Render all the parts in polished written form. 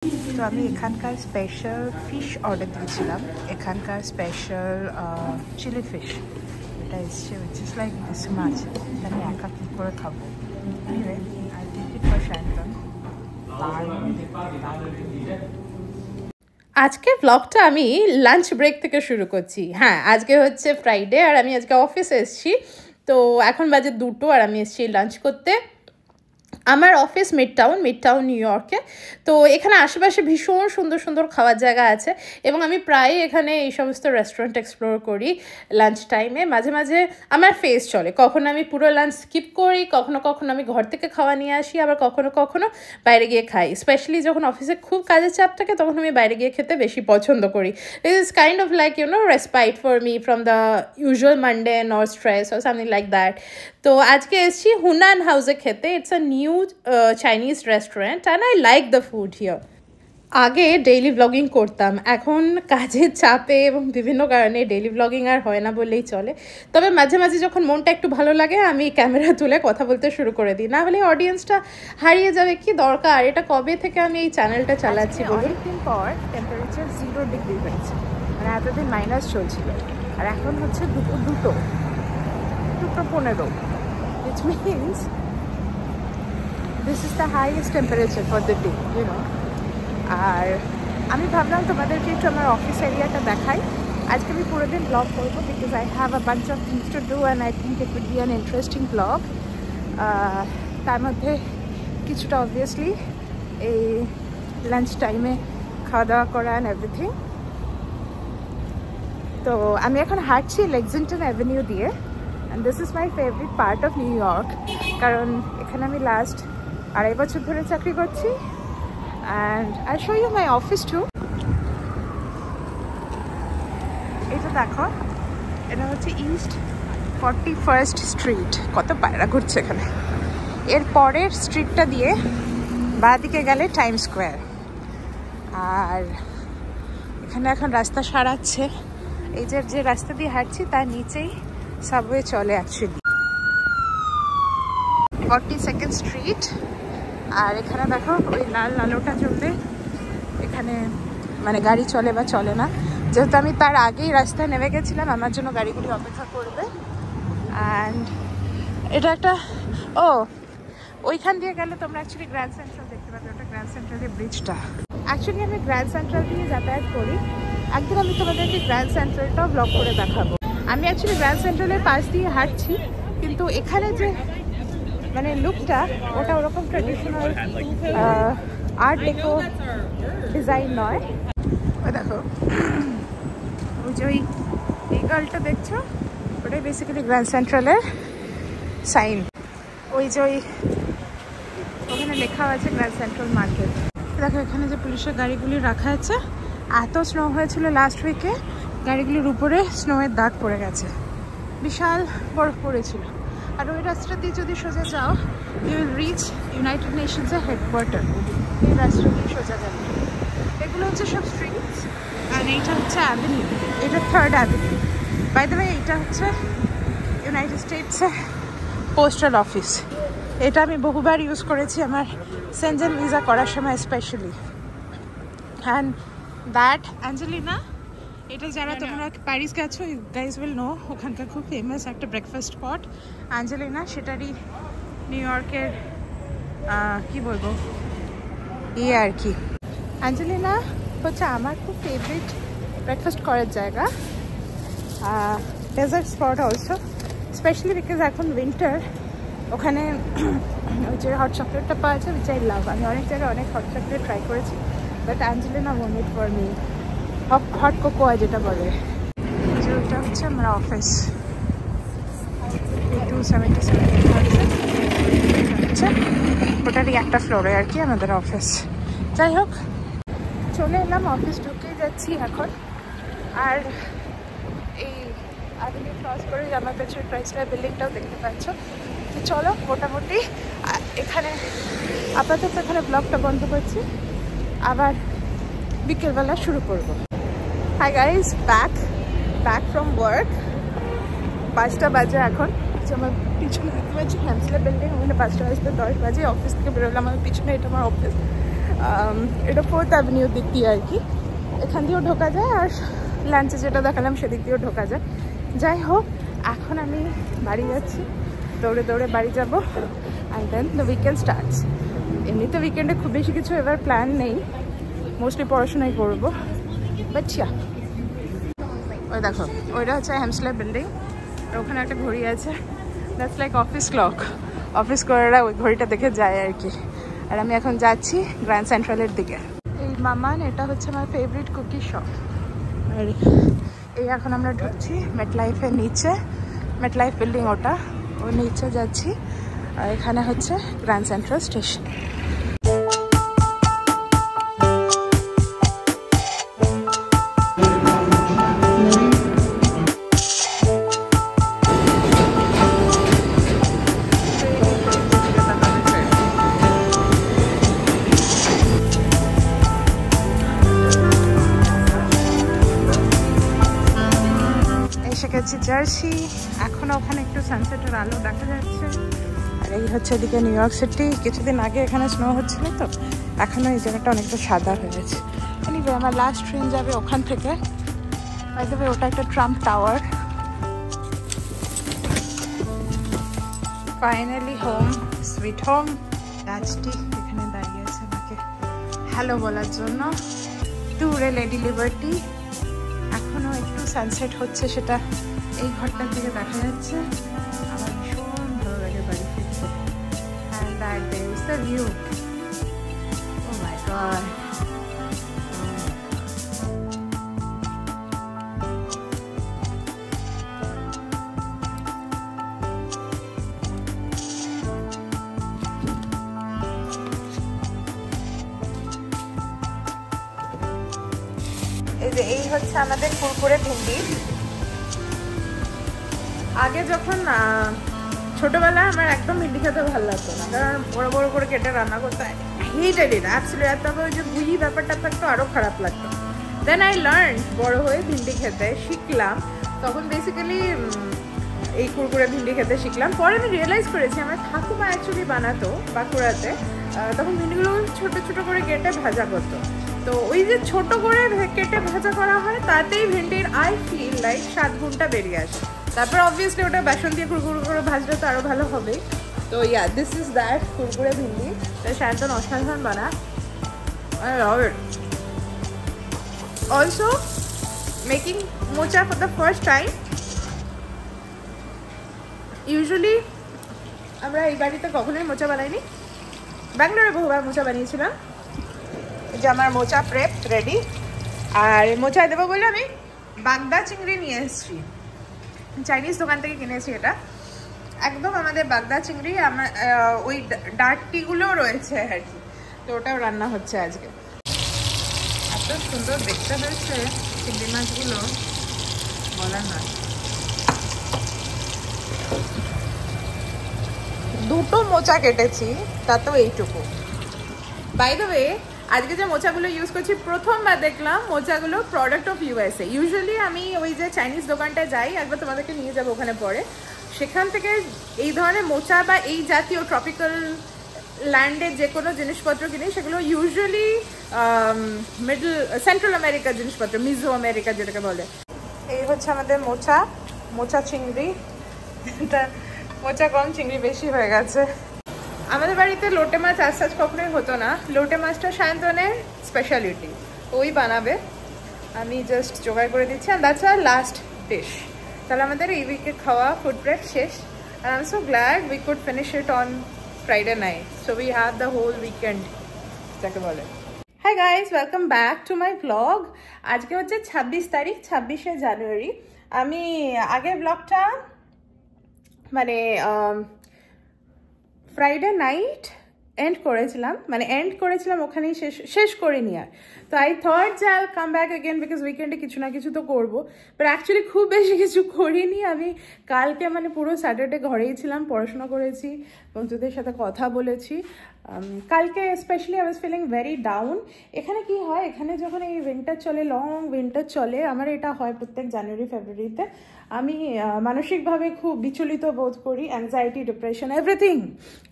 তো আমি এখানকার স্পেশাল ফিশ অর্ডার দিয়েছিলাম, এখানকার স্পেশাল চিলি ফিশ। এটা এসছে ইটস লাইক দিস মাছ, আমি একা কী করে খাবো। Anyway I take it for শান্তন। আজকে ব্লগটা আমি লাঞ্চ ব্রেক থেকে শুরু করছি। হ্যাঁ, আজকে হচ্ছে ফ্রাইডে আর আমি আজকে অফিসে এসেছি। তো এখন বাজে 2টো আর আমি এসেছি লাঞ্চ করতে। আমার অফিস মিড টাউন নিউ ইয়র্কে। তো এখানে আশেপাশে ভীষণ সুন্দর সুন্দর খাওয়ার জায়গা আছে এবং আমি প্রায় এখানে এই সমস্ত রেস্টুরেন্ট এক্সপ্লোর করি লাঞ্চ টাইমে। মাঝে মাঝে আমার ফেস চলে, কখনো আমি পুরো লাঞ্চ স্কিপ করি, কখনো কখনো আমি ঘর থেকে খাওয়া নিয়ে আসি, আবার কখনো কখনো বাইরে গিয়ে খাই। স্পেশালি যখন অফিসে খুব কাজের চাপ থাকে তখন আমি বাইরে গিয়ে খেতে বেশি পছন্দ করি। This is kind of like respite for me from the usual mundane or stress or something like that. তো আজকে এসেছি হুনান হাউসে খেতে। It's a new Chinese restaurant and I like the food here. আগে ডেইলি ব্লগিং করতাম, এখন কাজের চাপে এবং বিভিন্ন কারণে ডেইলি ব্লগিং আর হয় না বললেই চলে। তবে মাঝে মাঝে যখন মনটা একটু ভালো লাগে আমি ক্যামেরা তুলে কথা বলতে শুরু করে দিই, না হলে অডিয়েন্সটা হারিয়ে যাবে। কি দরকার? এটা কবে থেকে আমি এই চ্যানেলটা চালাচ্ছি বলুন। অনেকদিন পর টেম্পারেচার 0 ডিগ্রি হয়েছে, মানে এতদিন মাইনাস চলছিল, আর এখন হচ্ছে 2:15, which means this is the highest temperature for the day, you know. আর আমি ভাবলাম তোমাদেরকে একটু আমার অফিস এরিয়াটা দেখাই। আজকে আমি পুরো দিন ব্লগ করবো because I have a bunch of things to do and I think it will be an interesting blog. তার মধ্যে কিছুটা অবভিয়াসলি এই লাঞ্চ টাইমে খাওয়া দাওয়া করা অ্যান্ড এভরিথিং। তো আমি এখন হাঁটছি লেক্সিংটন অ্যাভিনিউ দিয়ে, and this is my favourite part of New York, কারণ এখানে আমি লাস্ট 2.5 বছর ধরে চাকরি করছি। And I show you my office too. এটা দেখো, এটা হচ্ছে ইস্ট 41st স্ট্রিট। কত পায়রা ঘুরছে এখানে। এর পরের স্ট্রিটটা দিয়ে বাঁদিকে গেলে টাইম স্কোয়ার। আর এখানে এখন রাস্তা সারাচ্ছে। এই যে রাস্তা দিয়ে হাঁটছি তার নিচেই সাবওয়ে চলে অ্যাকচুয়ালি। 42nd street. আর এখানে দেখো ওই লাল আলোটা জ্বললে এখানে মানে গাড়ি চলে বা চলে না। যেহেতু আমি তার আগেই রাস্তায় নেমে গেছিলাম, আমার জন্য গাড়িগুলি অপেক্ষা করবে। অ্যান্ড এটা একটা ওইখান দিয়ে গেলে তোমরা অ্যাকচুয়ালি গ্র্যান্ড সেন্ট্রাল দেখতে পাবে। ওটা গ্র্যান্ড সেন্ট্রালের ব্রিজটা। অ্যাকচুয়ালি আমি গ্র্যান্ড সেন্ট্রাল দিয়ে যাতায়াত করি। একদিন আমি তোমাদেরকে গ্র্যান্ড সেন্ট্রালটাও ব্লগ করে দেখাবো। আমি অ্যাকচুয়ালি গ্র্যান্ড সেন্ট্রালের পাশ দিয়ে হাঁটছি, কিন্তু এখানে যে মানে লুকটা ওটা ওরকম ট্রেডিশনাল আর্ট ডেকো ডিজাইন নয়। ওই দেখো ওই যে এই গার্লটা দেখছো, ওটাই বেসিক্যালি গ্র্যান্ড সেন্ট্রালের সাইন। ওই যে ওখানে লেখা আছে গ্র্যান্ড সেন্ট্রাল মার্কেট। দেখো এখানে যে পুলিশের গাড়িগুলি রাখা আছে। এত স্নো হয়েছিল লাস্ট উইকে, গাড়িগুলির উপরে স্নোয়ের দাগ পড়ে গেছে, বিশাল বরফ পড়েছিল। আর ওই রাস্তা দিয়ে যদি সোজা যাও ইউ উইল রিচ ইউনাইটেড নেশনসের হেডকোয়ার্টার। এই রাস্তা দিয়ে সোজা যাবে। এগুলো হচ্ছে সব স্ট্রিটস। আর এইটা হচ্ছে অ্যাভিনিউ, এটা 3rd avenue. By the way এইটা হচ্ছে ইউনাইটেড স্টেটসের পোস্টাল অফিস। এটা আমি বহুবার ইউজ করেছি আমার সেনজেন ভিসা করার সময় স্পেশালি। অ্যান্ড দ্যাট অ্যাঞ্জেলিনা, এটা যারা তোমরা প্যারিস গেছো ইউ গাইজ উইল নো, ওখানকার খুব ফেমাস একটা ব্রেকফাস্ট স্পট অ্যাঞ্জেলিনা। সেটারই নিউ ইয়র্কের কি বলবো আর কি। অ্যাঞ্জেলিনা হচ্ছে আমার খুব ফেভারিট ব্রেকফাস্ট করার জায়গা, dessert spot also, specially because এখন উইন্টার। ওখানে ওই যে হট চকলেটটা পাওয়া যায়, উইচ আই লাভ। আমি অনেক জায়গায় অনেক হট চকলেট ট্রাই করেছি, but Angelina want it for me. Hot cocoa যেটা বলে। যে ওইটা হচ্ছে আমার অফিস, 277 হচ্ছে ওটারই একটা ফ্লোরে আর কি আমাদের অফিস। যাই হোক, চলে এলাম, অফিস ঢুকে যাচ্ছি এখন। আর এই অ্যাভিনিউ ক্রস করে আমার পেছনে ক্রাইসলার বিল্ডিংটাও দেখতে পাচ্ছ। তো চলো, মোটামুটি এখানে আপাতত এখানে ব্লগটা বন্ধ করছি, আবার বিকেলবেলা শুরু করবো। Hi guys, back from work. 5টা বাজে এখন। আমার পিছনে দেখতে পাচ্ছি হ্যামসলে বিল্ডিং, ওখানে 5টা বাজতে 10 বাজে অফিস থেকে বেরোলাম। আমার পিছনে এটা আমার অফিস। এটা 4th অ্যাভিনিউ দিক দিয়ে আর কি, এখান দিয়েও ঢোকা যায় আর লাঞ্চে যেটা দেখালাম সেদিক দিয়েও ঢোকা যায়। যাই হোক, এখন আমি বাড়ি যাচ্ছি, দৌড়ে দৌড়ে বাড়ি যাবো, and then the weekend starts. এমনিতে উইকেন্ডে খুব বেশি কিছু এবার প্ল্যান নেই, মোস্টলি পড়াশোনাই করবো, বাট ওই দেখো ওইটা হচ্ছে হেমস্লে বিল্ডিং, আর ওখানে একটা ঘড়ি আছে, that's like office clock, office করেরা ওই ঘড়িটা দেখে যায় আর কি। আর আমি এখন যাচ্ছি গ্র্যান্ড সেন্ট্রালের দিকে। এই মামান, এটা হচ্ছে আমার ফেভারিট কুকি শপ। আর এই এখন আমরা ঢুকছি মেটলাইফের নিচে, মেটলাইফ বিল্ডিং ওটা, ওর নিচে যাচ্ছি, আর এখানে হচ্ছে গ্র্যান্ড সেন্ট্রাল স্টেশন। জার্সি, এখনো ওখানে একটু সানসেটের আলো দেখা যাচ্ছে। আর এই হচ্ছে এদিকে নিউ ইয়র্ক সিটি। কিছুদিন আগে এখানে স্নো হচ্ছিল, তো এখনো এই জায়গাটা অনেকটা সাদা হয়ে গেছে। এনিওয়ে, আমার লাস্ট ট্রেন যাবে ওখান থেকে। বাই দ্য ওয়ে, ওটা একটা Trump tower. Finally home, sweet home. গাছটি এখানে দাঁড়িয়ে আছে আমাকে হ্যালো বলার জন্য। দূরে লেডি লিবার্টি, এখনো একটু সানসেট হচ্ছে, সেটা এই ঘরটার দিকে দেখা যাচ্ছে। আমার ভীষণ ভালো লাগে বাড়ি ফিরতে। And that there is the view. Oh my God. এই হচ্ছে আমাদের কুরকুরে ভিন্ডি। আগে যখন ছোটবেলায় আমার একদম ভিন্ডি খেতে ভালো লাগতো না, কারণ বড় বড় করে কেটে রান্না করতে হেটেড ইট অ্যাকচুয়ালি। আর তবে ওই যে গুলি ব্যাপারটা থাকতো আরও খারাপ লাগতো। দেন আই লার্ন, বড় হয়ে ভিন্ডি খেতে শিখলাম, তখন বেসিক্যালি এই কুরকুরে ভিন্ডি খেতে শিখলাম। পরে আমি রিয়েলাইজ করেছি আমার ঠাকুমা অ্যাকচুয়ালি বানাতো বাঁকুড়াতে, তখন ভিন্ডিগুলো ছোটো ছোটো করে কেটে ভাজা করতো। তো ওই যে ছোটো করে কেটে ভাজা করা হয়, তাতেই ভিন্ডির আই ফিল লাইক 7 গুণটা বেরিয়ে আসে। তারপর অবভিয়াসলি ওটা বেসন দিয়ে কুরকুরে করে ভাজলে তো আরও ভালো হবে। তো ইয়া, দিস ইজ দ্যাট কুরকুরে ভিন্ডি। তাই শান্তন অসাধারণ বানায়। I love it. Also, making mocha for the first time. Usually, আমরা এই বাড়িতে কখনোই মোচা বানাইনি। ব্যাঙ্গালোরে বহুবার মোচা বানিয়েছিলাম। যে আমার মোচা প্রেপ রেডি। আর মোচা দেবো বলে আমি বাগদা চিংড়ি নিয়ে এসেছি, চাইনিজ দোকান থেকে কিনেছি। এটা একদম আমাদের বাগদা চিংড়ি, আমার ওই ডার্টিগুলোও রয়েছে আর কি। তো ওটাও রান্না হচ্ছে আজকে। এত সুন্দর দেখতে হয়েছে চিংড়ি মাছগুলো, বলার নয়। দুটো মোচা কেটেছি, তাতেও এইটুকু। বাই দ্য ওয়ে, আজকে যে মোচাগুলো ইউজ করছি, প্রথমবার দেখলাম মোচাগুলো প্রোডাক্ট অফ ইউএসএ। ইউজুয়ালি আমি ওই যে চাইনিজ দোকানটায় যাই, একবার তোমাদেরকে নিয়ে যাবো ওখানে পরে, সেখান থেকে এই ধরনের মোচা বা এই জাতীয় ট্রপিক্যাল ল্যান্ডের যে কোনো জিনিসপত্র কিনি, সেগুলো ইউজুয়ালি সেন্ট্রাল আমেরিকার জিনিসপত্র, মিজো আমেরিকা যেটাকে বলে। এই হচ্ছে আমাদের মোচা, মোচা চিংড়ি। এটা মোচা কম, চিংড়ি বেশি হয়ে গেছে। আমাদের বাড়িতে লোটে মাছ আজ কখনোই হতো না। লোটে মাছটা সায়ন্তনের স্পেশালিটি, ওই বানাবে, আমি জাস্ট জোগাড় করে দিচ্ছি। And that's our last dish. তাহলে আমাদের এই উইকে খাওয়া ফুড প্রেপ শেষ। And I am so glad we could finish it on Friday night, so we have the whole weekend যাকে বলে। Hi guys, welcome back to my blog. আজকে হচ্ছে 26 তারিখ, 26শে জানুয়ারি। আমি আগের ব্লগটা মানে ফ্রাইডে নাইট এন্ড করেছিলাম ওখানেই, শেষ করিনি আর। তো আই থট যে I come back again, because উইকেন্ডে কিছু না কিছু তো করবো। বাট অ্যাকচুয়ালি খুব বেশি কিছু করিনি আমি। কালকে মানে পুরো স্যাটারডে ঘরেই ছিলাম, পড়াশোনা করেছি, বন্ধুদের সাথে কথা বলেছি। কালকে specially I was feeling very down. এখানে কি হয়, এখানে যখন এই উইন্টার চলে, লং উইন্টার চলে, আমার এটা হয় প্রত্যেক জানুয়ারি ফেব্রুয়ারিতে, আমি মানসিকভাবে খুব বিচলিত বোধ করি, anxiety, depression, everything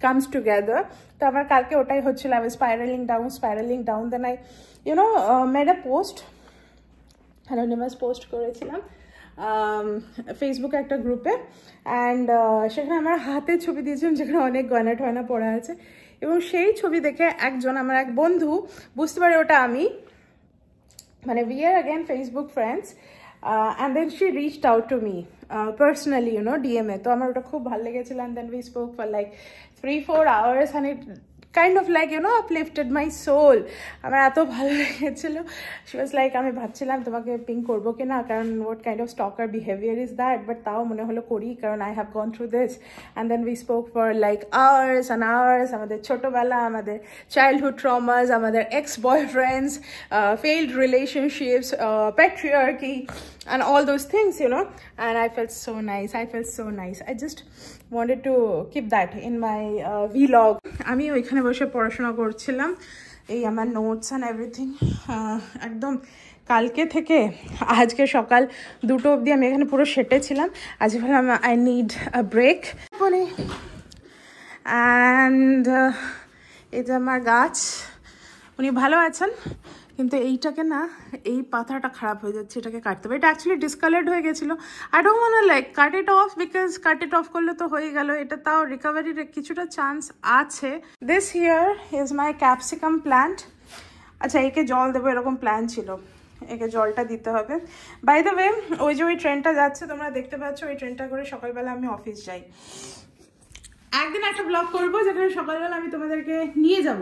comes together. তো আমার কালকে ওটাই হচ্ছিল, I was spiralling down. Then I made a post, anonymous post করেছিলাম ফেসবুকে একটা গ্রুপে, অ্যান্ড সেখানে আমার হাতের ছবি দিয়েছিলাম যেখানে অনেক গয়না টয়না পড়া আছে, এবং সেই ছবি দেখে একজন আমার এক বন্ধু বুঝতে পারে ওটা আমি, মানে we are again Facebook friends, and then she reached out to me personally, ডিএমএ। তো আমার ওটা খুব ভালো লেগেছিল, and then we spoke for like 3-4 hours, and it kind of like uplifted my soul. আমার এত ভালো লেগেছিল। she was like, আমি ভাবছিলাম তোমাকে পিং করবো কিনা, কারণ what kind of stalker behavior is that, but তাও মনে হলো করি, কারণ I have gone through this. And then we spoke for like hours and hours, আমাদের ছোটবেলা, আমাদের childhood traumas, আমাদের ex-boyfriends, failed relationships, patriarchy and all those things, and I felt so nice. I just wanted to keep that in my vlog. আমি ওইখানে বসে পড়াশোনা করছিলাম, এই আমার নোটস অ্যান্ড এভরিথিং, একদম কালকে থেকে আজকে সকাল 2টো অবধি আমি এখানে পুরো সেটেছিলাম। আজ ভাবলাম I need a break. And এই যে আমার গাছ, উনি ভালো আছেন, কিন্তু এইটাকে না, এই পাতাটা খারাপ হয়ে যাচ্ছে, এটাকে কাটতে হবে। এটা অ্যাকচুয়ালি ডিসকালার্ড হয়ে গেছিলো। I don't want like cut it off, because cut it off করলে তো হয়ে গেল, এটা তাও রিকভারির কিছুটা চান্স আছে। This here is my capsicum plant. আচ্ছা, একে জল দেবো এরকম প্ল্যান ছিল, একে জলটা দিতে হবে। বাই দ্য ওয়ে, ওই যে ওই ট্রেনটা যাচ্ছে তোমরা দেখতে পাচ্ছ, ওই ট্রেনটা করে সকালবেলা আমি অফিস যাই। একদিন একটা ব্লগ করবো যেখানে সকালবেলা আমি তোমাদেরকে নিয়ে যাব,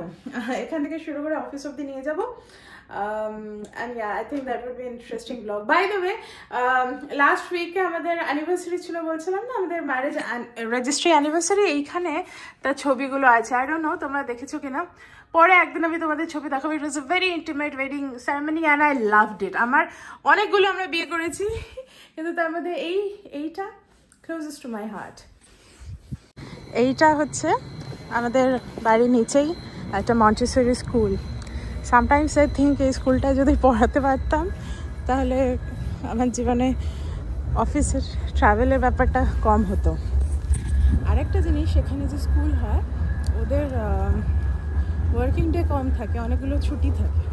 এখান থেকে শুরু করে অফিস অব্দি নিয়ে যাবো। And yeah, I think that would be an interesting vlog. By the way, last week আমাদের অ্যানিভার্সারি ছিল, বলছিলাম না, আমাদের ম্যারেজ রেজিস্ট্রি অ্যানিভার্সারি, এইখানে তার ছবিগুলো আছে। আই ডোন্ট নো তোমরা দেখেছো কিনা, পরে একদিন আমি তোমাদের ছবি দেখাবো। It was a very intimate wedding ceremony and I loved it. আমার অনেকগুলো আমরা বিয়ে করেছি, কিন্তু তার মধ্যে এইটা ক্লোজেস্ট টু মাই হার্ট। এইটা হচ্ছে আমাদের বাড়ির নিচেই একটা Montessori school. Sometimes I think এই স্কুলটা যদি পড়াতে পারতাম তাহলে আমার জীবনে অফিসের ট্রাভেলের ব্যাপারটা কম হতো। আরেকটা জিনিস, এখানে যে স্কুল হয় ওদের ওয়ার্কিং ডে কম থাকে, অনেকগুলো ছুটি থাকে,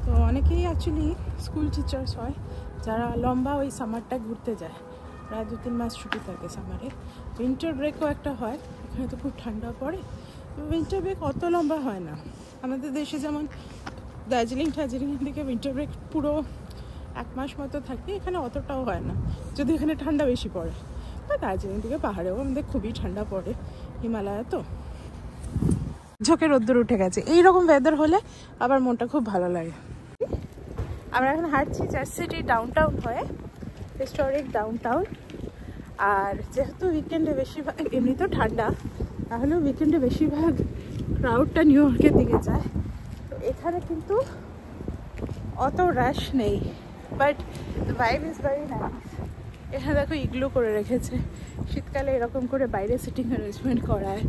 তো অনেকেই অ্যাকচুয়ালি স্কুল টিচার্স হয় যারা লম্বা ওই সামারটা ঘুরতে যায়, প্রায় 2-3 মাস ছুটি থাকে সামারে। উইন্টার ব্রেকও একটা হয়, ওখানে তো খুব ঠান্ডা পড়ে। উইন্টার ব্রেক অত লম্বা হয় না, আমাদের দেশে যেমন দার্জিলিংয়ের দিকে উইন্টার ব্রেক পুরো 1 মাস মতো থাকে, এখানে অতটাও হয় না, যদি এখানে ঠান্ডা বেশি পড়ে। বা দার্জিলিং দিকে পাহাড়েও আমাদের খুবই ঠান্ডা পড়ে, হিমালয় তো। ঝোঁকে রোদ্দুর উঠে গেছে, এইরকম ওয়েদার হলে আবার মনটা খুব ভালো লাগে। আমরা এখন হাঁটছি চার্চ সিটি ডাউনটাউন হয়ে, হিস্টোরিক ডাউনটাউন। আর যেহেতু উইকেন্ডে বেশিরভাগ, এমনি তো ঠান্ডা, তাহলেও উইকেন্ডে বেশিরভাগ ক্রাউডটা নিউ ইয়র্কের দিকে যায়, তো এখানে কিন্তু অত রাশ নেই, but the vibe is very nice. এখানে দেখো ইগলু করে রেখেছে, শীতকালে এরকম করে বাইরে সিটিং অ্যারেঞ্জমেন্ট করায়।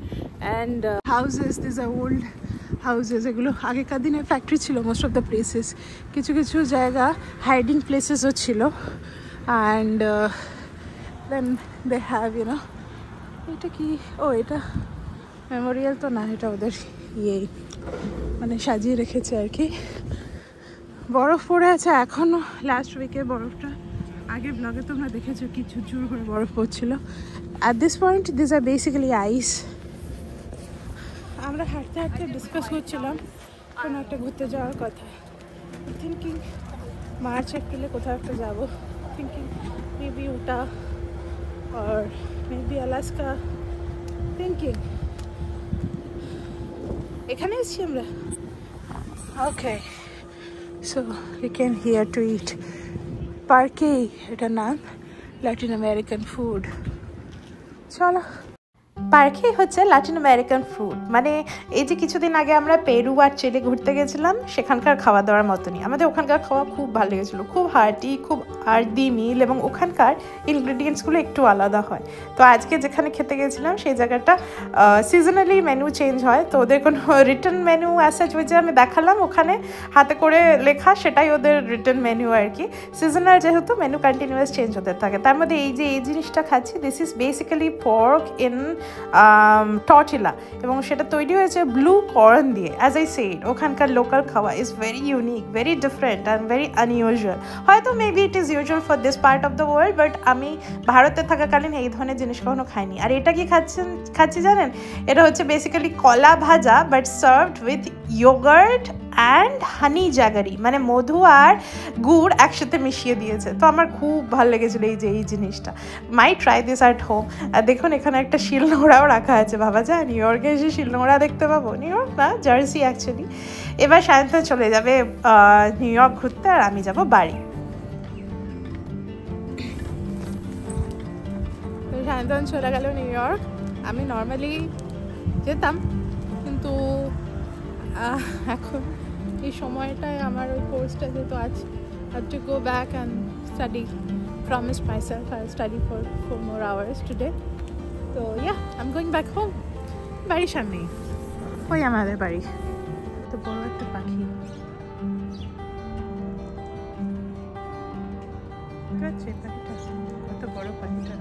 And houses, this are old houses, এগুলো আগেকার দিনে ফ্যাক্টরি ছিল মোস্ট অফ দ্য প্লেসেস, কিছু কিছু জায়গা হাইডিং প্লেসেসও ছিল। অ্যান্ড দেন দে হ্যাভ এটা কি, ও এটা মেমোরিয়াল তো না, এটা ওদের মানে সাজিয়ে রেখেছে আর কি। বরফ পড়ে আছে এখনও, লাস্ট উইকে বরফটা, আগের ব্লগে তোমরা দেখেছো কি ঝুরঝুর করে বরফ পড়ছিল। At this point this are basically ice. আমরা হাঁটতে হাঁটতে ডিসকাস করছিলাম কোনো একটা ঘুরতে যাওয়ার কথা, থিঙ্কিং মার্চ এপ্রিলে কোথাও একটা যাবো, thinking maybe Utah or maybe Alaska, thinking এখানে এসছি আমরা। Okay, so we came here to eat parque, এটা নাম, ল্যাটিন আমেরিকান ফুড। চলো, পার্কে হচ্ছে ল্যাটিন আমেরিকান ফুড, মানে এই যে কিছুদিন আগে আমরা পেরু আর চিলি ঘুরতে গেছিলাম, সেখানকার খাওয়া দাওয়ার মতনই। আমাদের ওখানকার খাওয়া খুব ভালো লেগেছিলো, খুব হার্টি, খুব আর দি মিল, এবং ওখানকার ইনগ্রিডিয়েন্টসগুলো একটু আলাদা হয়। তো আজকে যেখানে খেতে গেছিলাম সেই জায়গাটা সিজনালি মেনু চেঞ্জ হয়, তো ওদের কোনো রিটার্ন মেনু অ্যাসাচ যে আমি দেখালাম ওখানে হাতে করে লেখা, সেটাই ওদের রিটার্ন মেনু আর কি। সিজনাল যেহেতু মেনু কন্টিনিউয়াস চেঞ্জ হতে থাকে। তার মধ্যে এই জিনিসটা খাচ্ছি, this is basically pork in tortilla, এবং সেটা তৈরি হয়েছে ব্লু কর্ন দিয়ে। অ্যাজ আই সেড, ওখানকার লোকাল খাওয়া is very unique, very different and very unusual. হয়তো maybe it is usual for this part of the world, but আমি ভারতে থাকাকালীন এই ধরনের জিনিস কখনো খাইনি। আর এটা কি খাচ্ছি জানেন? এটা হচ্ছে বেসিক্যালি কলা ভাজা, but served with yogurt and honey jaggery, মানে মধু আর গুড় একসাথে মিশিয়ে দিয়েছে। তো আমার খুব ভালো লেগেছিলো এই জিনিসটা। মাই ট্রাই দিস অ্যাট হোম। আর দেখুন এখানে একটা শিলনোড়াও রাখা আছে। ভাবা যায় নিউ ইয়র্কে এসে শিলনোড়া দেখতে পাবো? নিউ ইয়র্ক না, জার্সি অ্যাকচুয়ালি। এবার সায়ন্তন চলে যাবে নিউ ইয়র্ক ঘুরতে, আর আমি যাব বাড়ি। তো সায়ন্তন চলে গেল নিউ ইয়র্ক। আমি নর্মালি যেতাম, কিন্তু এখন এই সময়টায় আমার ওই কোর্সটা যেহেতু আছে, have to go back and study, promised myself I'll study for 4 more hours today. So yeah, I'm going back home. বাড়ির সামনেই ওই আমাদের বাড়ি। তো বড় একটা পাখি, কত বড় পাখিটা।